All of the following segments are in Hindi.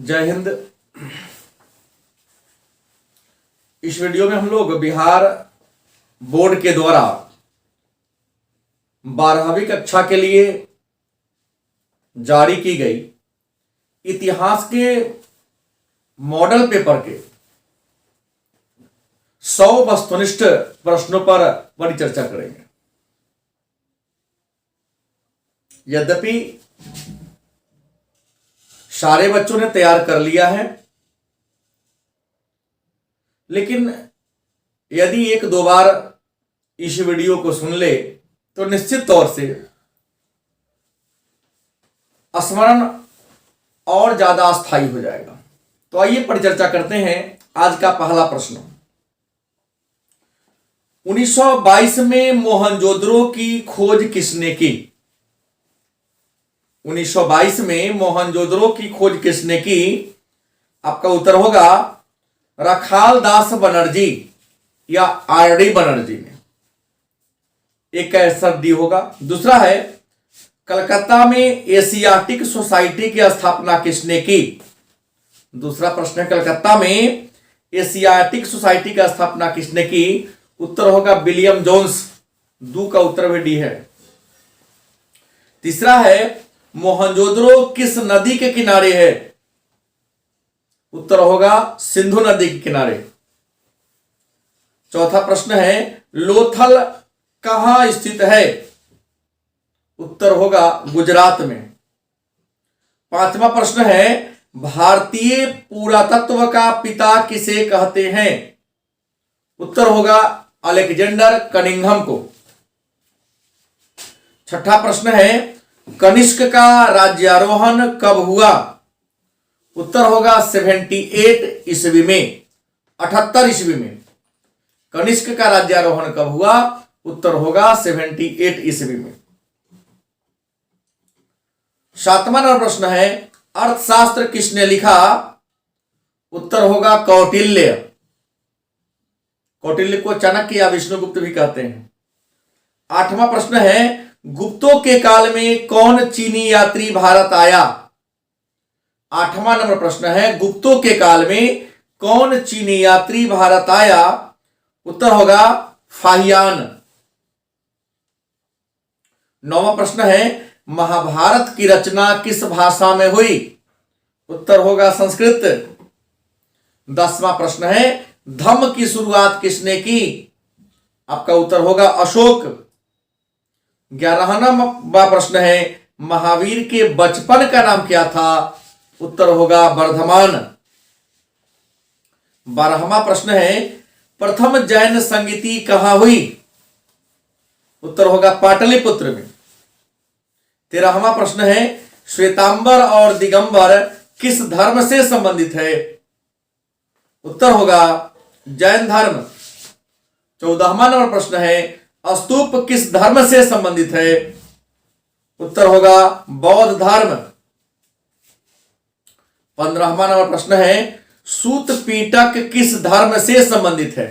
जय हिंद। इस वीडियो में हम लोग बिहार बोर्ड के द्वारा 12वीं कक्षा के लिए जारी की गई इतिहास के मॉडल पेपर के 100 वस्तुनिष्ठ प्रश्नों पर बड़ी चर्चा करेंगे। यद्यपि सारे बच्चों ने तैयार कर लिया है, लेकिन यदि एक दो बार इस वीडियो को सुन ले तो निश्चित तौर से स्मरण और ज्यादा स्थायी हो जाएगा। तो आइए परिचर्चा करते हैं। आज का पहला प्रश्न, 1922 में मोहनजोदड़ो की खोज किसने की? 1922 में मोहनजोदड़ो की खोज किसने की? आपका उत्तर होगा रखाल दास बनर्जी या आर डी बनर्जी ने। एक का आंसर डी होगा। दूसरा है, कलकत्ता में एशियाटिक सोसाइटी की स्थापना किसने की? दूसरा प्रश्न है, कलकत्ता में एशियाटिक सोसाइटी की स्थापना किसने की? उत्तर होगा विलियम जोन्स। दो का उत्तर भी डी है। तीसरा है, मोहनजोदड़ो किस नदी के किनारे है? उत्तर होगा सिंधु नदी के किनारे। चौथा प्रश्न है, लोथल कहां स्थित है? उत्तर होगा गुजरात में। पांचवा प्रश्न है, भारतीय पुरातत्व का पिता किसे कहते हैं? उत्तर होगा अलेक्जेंडर कनिंघम को। छठा प्रश्न है, कनिष्क का राज्यारोहण कब हुआ? उत्तर होगा 78 ईस्वी में, 78 ईस्वी में। कनिष्क का राज्यारोहण कब हुआ? उत्तर होगा 78 ईस्वी में। सातवां नंबर प्रश्न है, अर्थशास्त्र किसने लिखा? उत्तर होगा कौटिल्य। कौटिल्य को चाणक्य या विष्णुगुप्त भी कहते हैं। आठवां प्रश्न है, गुप्तों के काल में कौन चीनी यात्री भारत आया? आठवां नंबर प्रश्न है, गुप्तों के काल में कौन चीनी यात्री भारत आया? उत्तर होगा फाहियान। नौवां प्रश्न है, महाभारत की रचना किस भाषा में हुई? उत्तर होगा संस्कृत। 10वां प्रश्न है, धम्म की शुरुआत किसने की? आपका उत्तर होगा अशोक। 11वां प्रश्न है, महावीर के बचपन का नाम क्या था? उत्तर होगा वर्धमान। 12वां प्रश्न है, प्रथम जैन संगीति कहां हुई? उत्तर होगा पाटलिपुत्र में। 13वां प्रश्न है, श्वेतांबर और दिगंबर किस धर्म से संबंधित है? उत्तर होगा जैन धर्म। 14वां नंबर प्रश्न है, स्तूप किस धर्म से संबंधित है? उत्तर होगा बौद्ध धर्म। 15वां नंबर प्रश्न है, सूत पीटक किस धर्म से संबंधित है?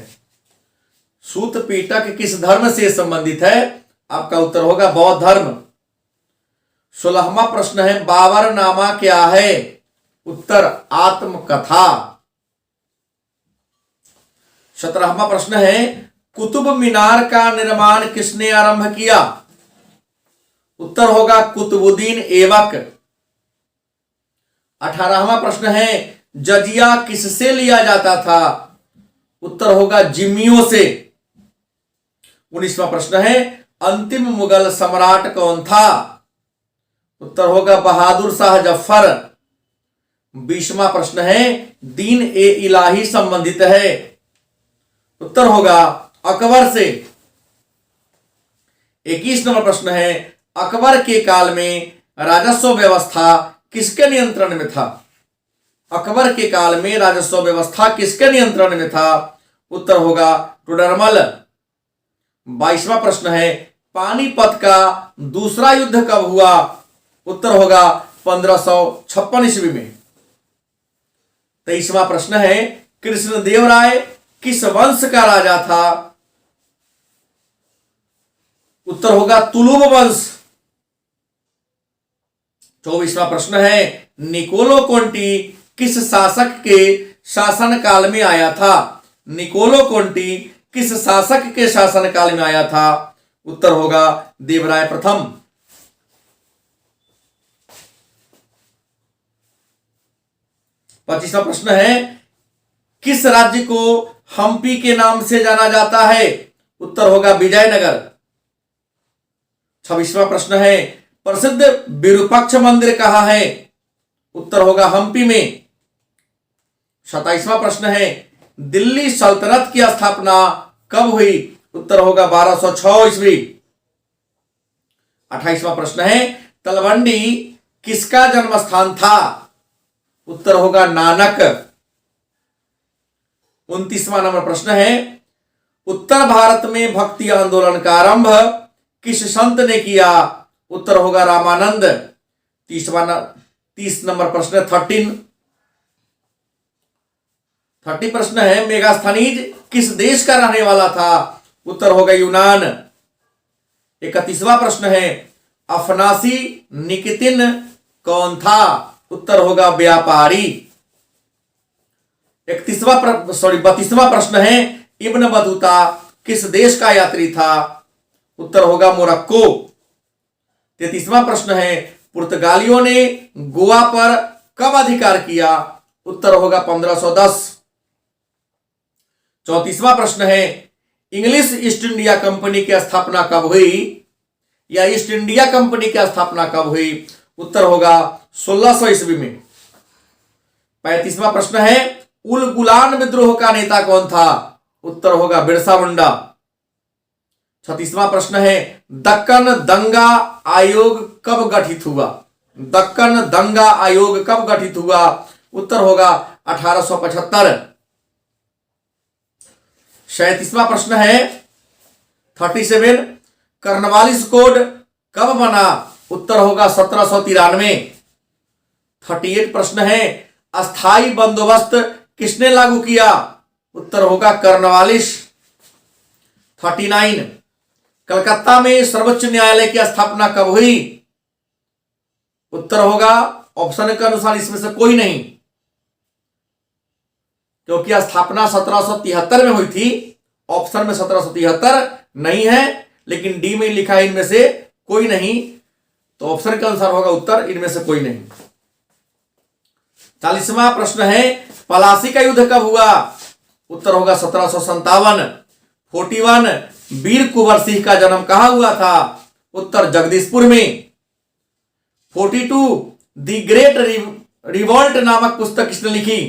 सूत पीटक किस धर्म से संबंधित है? आपका उत्तर होगा बौद्ध धर्म। 16वां प्रश्न है, बाबरनामा क्या है? उत्तर आत्मकथा। 17वां प्रश्न है, कुतुब मीनार का निर्माण किसने आरंभ किया? उत्तर होगा कुतुबुद्दीन ऐबक। 18वां प्रश्न है, जजिया किससे लिया जाता था? उत्तर होगा जिम्मियों से। 19वां प्रश्न है, अंतिम मुगल सम्राट कौन था? उत्तर होगा बहादुर शाह जफर। 20वां प्रश्न है, दीन ए इलाही संबंधित है? उत्तर होगा अकबर से। 21 नंबर प्रश्न है, अकबर के काल में राजस्व व्यवस्था किसके नियंत्रण में था? अकबर के काल में राजस्व व्यवस्था किसके नियंत्रण में था? उत्तर होगा टोडरमल। 22वां प्रश्न है, पानीपत का दूसरा युद्ध कब हुआ? उत्तर होगा 1556 ईस्वी में। 23वां प्रश्न है, कृष्णदेवराय किस वंश का राजा था? उत्तर होगा तुलुव वंश। 24वां प्रश्न है, निकोलो कोंटी किस शासक के शासन काल में आया था? निकोलो कोंटी किस शासक के शासन काल में आया था? उत्तर होगा देवराय प्रथम। 25वां प्रश्न है, किस राज्य को हम्पी के नाम से जाना जाता है? उत्तर होगा विजयनगर। 26वां प्रश्न है, प्रसिद्ध विरूपाक्ष मंदिर कहां है? उत्तर होगा हम्पी में। 27वां प्रश्न है, दिल्ली सल्तनत की स्थापना कब हुई? उत्तर होगा 1206 ईस्वी। 28वां प्रश्न है, तलवंडी किसका जन्म स्थान था? उत्तर होगा नानक। 29वां नंबर प्रश्न है, उत्तर भारत में भक्ति आंदोलन का आरंभ किस संत ने किया? उत्तर होगा रामानंद। 30 नंबर प्रश्न 30 प्रश्न है, मेगास्थनीज किस देश का रहने वाला था? उत्तर होगा यूनान। 31वां प्रश्न है, अफनासी निकितिन कौन था? उत्तर होगा व्यापारी। 32वां प्रश्न है, इब्न बतूता किस देश का यात्री था? उत्तर होगा मोरक्को। 33वां प्रश्न है, पुर्तगालियों ने गोवा पर कब अधिकार किया? उत्तर होगा 1510। 34वां प्रश्न है, इंग्लिश ईस्ट इंडिया कंपनी की स्थापना कब हुई, या ईस्ट इंडिया कंपनी की स्थापना कब हुई? उत्तर होगा 1600 ईस्वी में। 35वां प्रश्न है, उल गुलान विद्रोह का नेता कौन था? उत्तर होगा बिरसा मुंडा। 36वां प्रश्न है, दक्कन दंगा आयोग कब गठित हुआ? दक्कन दंगा आयोग कब गठित हुआ? उत्तर होगा 1875। 37वां प्रश्न है 37, कर्नवालिस कोड कब बना? उत्तर होगा 1793। 38 प्रश्न है, अस्थाई बंदोबस्त किसने लागू किया? उत्तर होगा कर्नवालिस। 39, कलकत्ता में सर्वोच्च न्यायालय की स्थापना कब हुई? उत्तर होगा ऑप्शन के अनुसार इसमें से कोई नहीं, क्योंकि स्थापना 1773 में हुई थी। ऑप्शन में 1773 नहीं है, लेकिन डी में लिखा है इनमें से कोई नहीं, तो ऑप्शन के अनुसार होगा उत्तर इनमें से कोई नहीं। 40वां प्रश्न है, पलासी का युद्ध कब हुआ? उत्तर होगा 1757। 41, वीर कुंवर सिंह का जन्म कहां हुआ था? उत्तर जगदीशपुर में। 42, दी ग्रेट रिवोल्ट नामक पुस्तक किसने लिखी?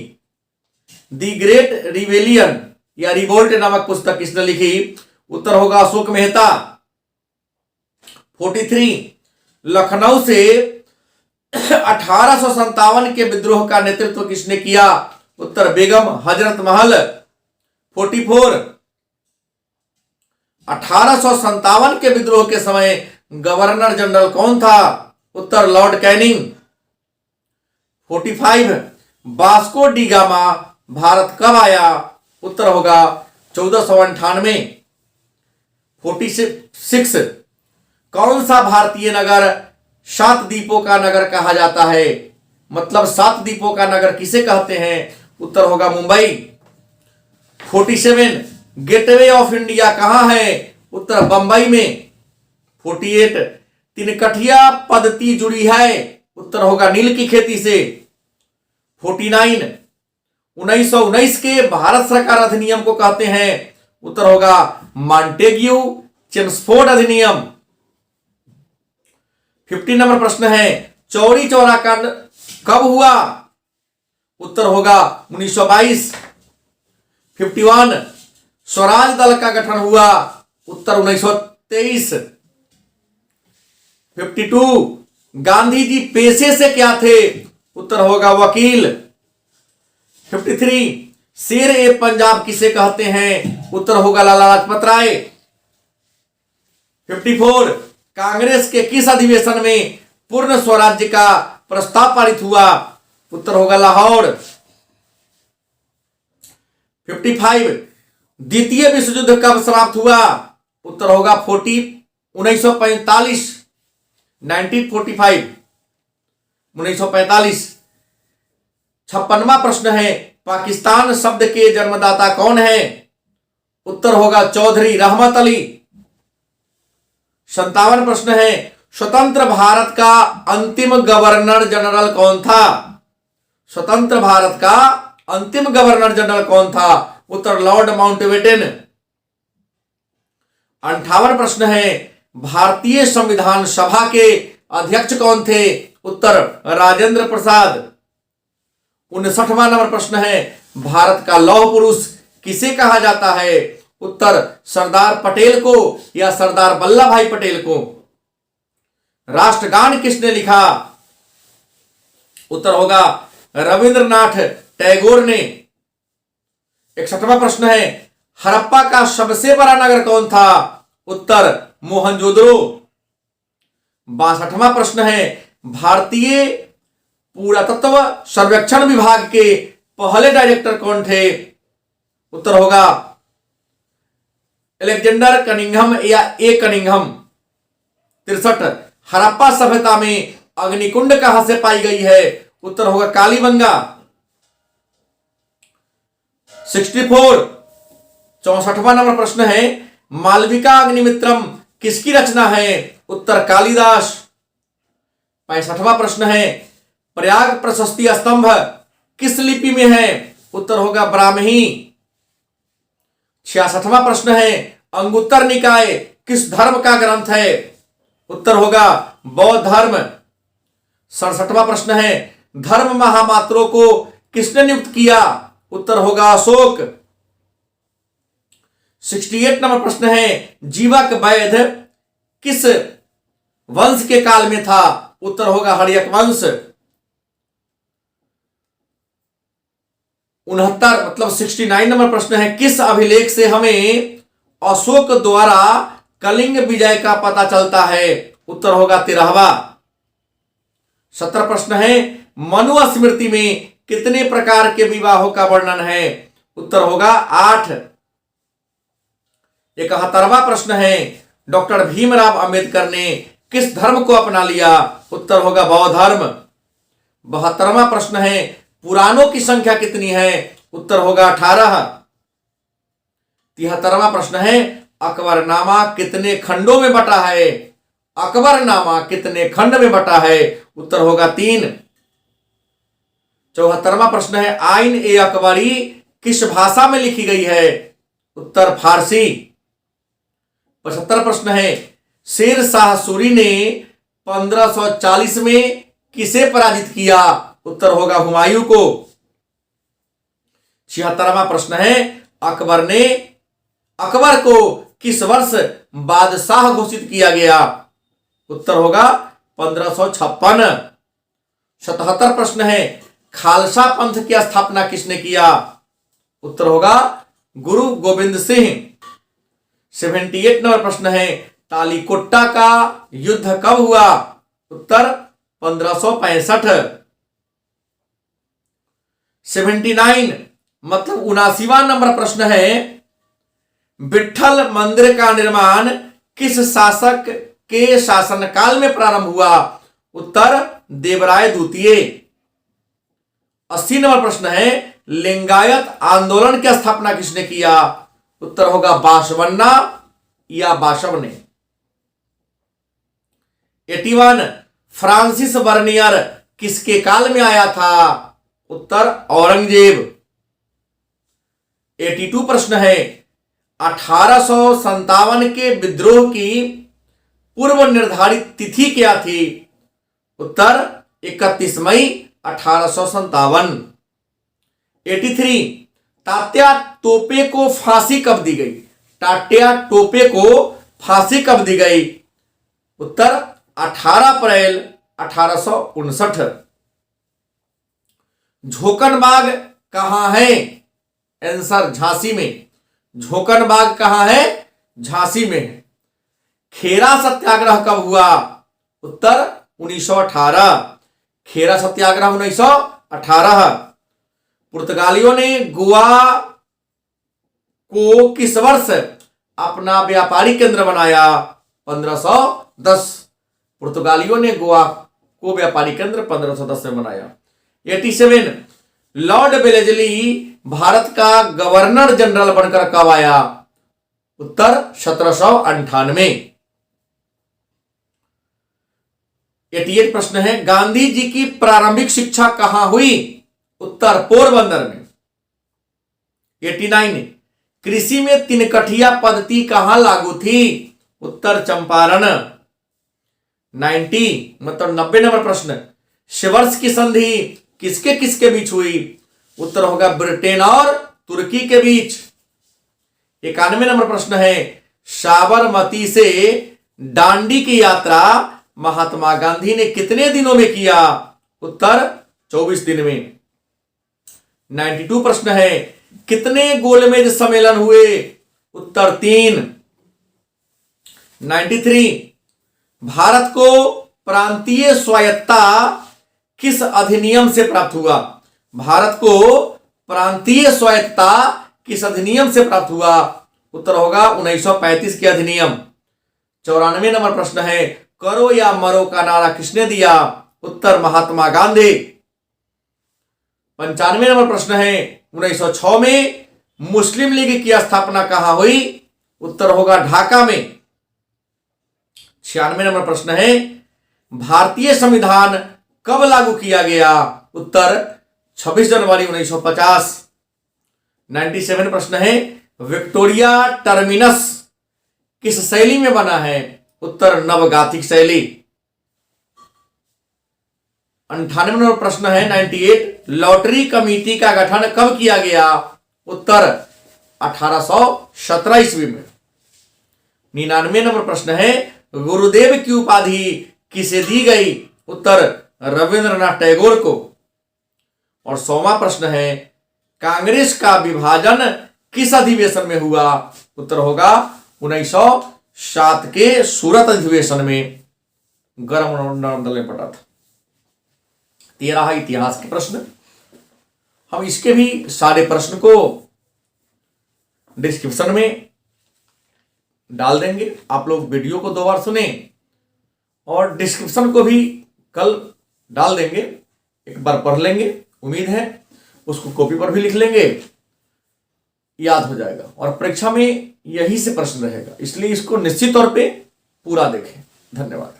दी ग्रेट रिवेलियन या रिवोल्ट नामक पुस्तक किसने लिखी? उत्तर होगा अशोक मेहता। 43, लखनऊ से 1857 के विद्रोह का नेतृत्व किसने किया? उत्तर बेगम हजरत महल। 44, 1857 के विद्रोह के समय गवर्नर जनरल कौन था? उत्तर Lord Canning. 45, Vasco da Gama Bharat कब आया? उत्तर होगा 1498। 46, कौन सा भारतीय नगर 7 द्वीपों का नगर कहा जाता है? मतलब 7 द्वीपों का नगर किसे कहते हैं? उत्तर होगा मुंबई। 47, गेटवे ऑफ इंडिया कहां है? उत्तर बंबई में। 48, तिनकठिया पद्धति जुड़ी है? उत्तर होगा नील की खेती से। 49, 1919 के भारत सरकार अधिनियम को कहते हैं? उत्तर होगा मॉन्टेग्यू चेम्सफोर्ड अधिनियम। 50 नंबर प्रश्न है, चौरी चौरा कांड कब हुआ? उत्तर होगा 1922। 51, स्वराज दल का गठन हुआ? उत्तर 1923। 52, गांधी जी पेशे से क्या थे? उत्तर होगा वकील। 53, शेर ए पंजाब किसे कहते हैं? उत्तर होगा लाला लाजपत राय। 54, कांग्रेस के किस अधिवेशन में पूर्ण स्वराज्य का प्रस्ताव पारित हुआ? उत्तर होगा लाहौर। 55, द्वितीय विश्व युद्ध कब समाप्त हुआ? उत्तर होगा 1945। 1945। 56वां प्रश्न है पाकिस्तान शब्द के जन्मदाता कौन है? उत्तर होगा चौधरी रहमत अली। 57 प्रश्न है स्वतंत्र भारत का अंतिम गवर्नर जनरल कौन था? स्वतंत्र भारत का अंतिम गवर्नर जनरल कौन था? उत्तर लॉर्ड माउंटबेटन। 58 प्रश्न है भारतीय संविधान सभा के अध्यक्ष कौन थे? उत्तर राजेंद्र प्रसाद। 59वां नंबर प्रश्न है भारत का लौह पुरुष किसे कहा जाता है? उत्तर सरदार पटेल को या सरदार वल्लभ भाई पटेल को। राष्ट्रगान किसने लिखा? उत्तर होगा रविंद्रनाथ टैगोर ने। 61वां प्रश्न है हड़प्पा का सबसे बड़ा नगर कौन था? उत्तर मोहनजोदड़ो। 62वां प्रश्न है भारतीय पुरातत्व सर्वेक्षण विभाग के पहले डायरेक्टर कौन थे? उत्तर होगा अलेक्जेंडर कनिंघम या ए कनिंघम। 63 हड़प्पा सभ्यता में अग्निकुंड कहां से पाई गई है? उत्तर होगा कालीबंगा। 64 64वां नंबर प्रश्न है मालविका अग्निमित्रम किसकी रचना है? उत्तर कालिदास। 65वां प्रश्न है प्रयाग प्रशस्ति स्तंभ किस लिपि में है? उत्तर होगा ब्राह्मी। 66वां प्रश्न है अंगुत्तर निकाय किस धर्म का ग्रंथ है? उत्तर होगा बौद्ध धर्म। 67वां प्रश्न है धर्म महामात्रों को किसने नियुक्त किया? उत्तर होगा अशोक। 68 नंबर प्रश्न है जीवक वैध किस वंश के काल में था? उत्तर होगा हर्यक वंश। 69 नंबर प्रश्न है किस अभिलेख से हमें अशोक द्वारा कलिंग विजय का पता चलता है? उत्तर होगा 13वां। 17 प्रश्न है मनु स्मृति में कितने प्रकार के विवाहों का वर्णन है? उत्तर होगा 8। 71वां प्रश्न है डॉक्टर भीमराव अंबेडकर ने किस धर्म को अपना लिया? उत्तर होगा बौद्ध धर्म। 72वां प्रश्न है पुराणों की संख्या कितनी है? उत्तर होगा 18। 73वां प्रश्न है अकबरनामा कितने खंडों में बटा है? अकबरनामा कितने खंड में बटा है? उत्तर होगा 3। 74वां प्रश्न है आइन ए अकबरी किस भाषा में लिखी गई है? उत्तर फारसी। 75 प्रश्न है शेर शाह सूरी ने 1540 में किसे पराजित किया? उत्तर होगा हुमायूं को। 76वां प्रश्न है अकबर को किस वर्ष बादशाह घोषित किया गया? उत्तर होगा 1556। 77 प्रश्न है खालसा पंथ की स्थापना किसने किया? उत्तर होगा गुरु गोविंद सिंह। 78 नंबर प्रश्न है तालीकोट्टा का युद्ध कब हुआ? उत्तर 1565। 79 मतलब 79वां नंबर प्रश्न है विट्ठल मंदिर का निर्माण किस शासक के शासनकाल में प्रारंभ हुआ? उत्तर देवराय द्वितीय। 80 नंबर प्रश्न है लिंगायत आंदोलन की स्थापना किसने किया? उत्तर होगा बासवन्ना या बासव ने। 81 फ्रांसिस बर्नियर किसके काल में आया था? उत्तर औरंगजेब। 82 प्रश्न है 1857 के विद्रोह की पूर्व निर्धारित तिथि क्या थी? उत्तर 31 मई 1857। 83 तात्या टोपे को फांसी कब दी गई? तात्या टोपे को फांसी कब दी गई? उत्तर 18 अप्रैल 1859। झोकनबाग कहां है? आंसर झांसी में। झोकनबाग कहां है? झांसी में है। खेरा सत्याग्रह कब हुआ? उत्तर 1918। खेरा सत्याग्रह 1918। पुर्तगालियों ने गोवा को किस वर्ष अपना व्यापारिक केंद्र बनाया? 1510। पुर्तगालियों ने गोवा को व्यापारिक केंद्र 1510 में बनाया। 87 लॉर्ड वेलेस्ली भारत का गवर्नर जनरल बनकर कब आया? उत्तर 1798। 88 प्रश्न है, गांधी जी की प्रारंभिक शिक्षा कहां हुई? उत्तर पोरबंदर में। 89, कृषि में तिनकठिया पद्धति कहां लागू थी? उत्तर चंपारण। 90 मतलब 90 नंबर प्रश्न, शेवर्स की संधि किसके किसके बीच हुई? उत्तर होगा ब्रिटेन और तुर्की के बीच। 91 नंबर प्रश्न है, साबरमती से दांडी की यात्रा महात्मा गांधी ने कितने दिनों में किया? उत्तर 24 दिन में। 92 प्रश्न है, कितने गोलमेज सम्मेलन हुए? उत्तर 3। 93, भारत को प्रांतीय स्वायत्तता किस अधिनियम से प्राप्त हुआ? भारत को प्रांतीय स्वायत्तता किस अधिनियम से प्राप्त हुआ? उत्तर होगा 1935 के अधिनियम। 94 नंबर प्रश्न है, करो या मरो का नारा किसने दिया? उत्तर महात्मा गांधी। 95 नंबर प्रश्न है, 1906 में मुस्लिम लीग की स्थापना कहां हुई? उत्तर होगा ढाका में। 96 नंबर प्रश्न है, भारतीय संविधान कब लागू किया गया? उत्तर 26 जनवरी 1950। 97 प्रश्न है, विक्टोरिया टर्मिनस किस शैली में बना है? उत्तर नवगाथिक शैली। 98 नंबर प्रश्न है, 98, लॉटरी कमेटी का गठन कब किया गया? उत्तर 1817 ईस्वी में। 99 नंबर प्रश्न है, गुरुदेव की उपाधि किसे दी गई? उत्तर रविंद्रनाथ टैगोर को। और 100वां प्रश्न है, कांग्रेस का विभाजन किस अधिवेशन में हुआ? उत्तर होगा 1907 के सूरत अधिवेशन में गर्म नरम में पड़ा था। 13 इतिहास के प्रश्न, हम इसके भी सारे प्रश्न को डिस्क्रिप्शन में डाल देंगे। आप लोग वीडियो को 2 बार सुने और डिस्क्रिप्शन को भी कल डाल देंगे, एक बार पढ़ लेंगे। उम्मीद है उसको कॉपी पर भी लिख लेंगे, याद हो जाएगा और परीक्षा में यही से प्रश्न रहेगा, इसलिए इसको निश्चित तौर पे पूरा देखें। धन्यवाद।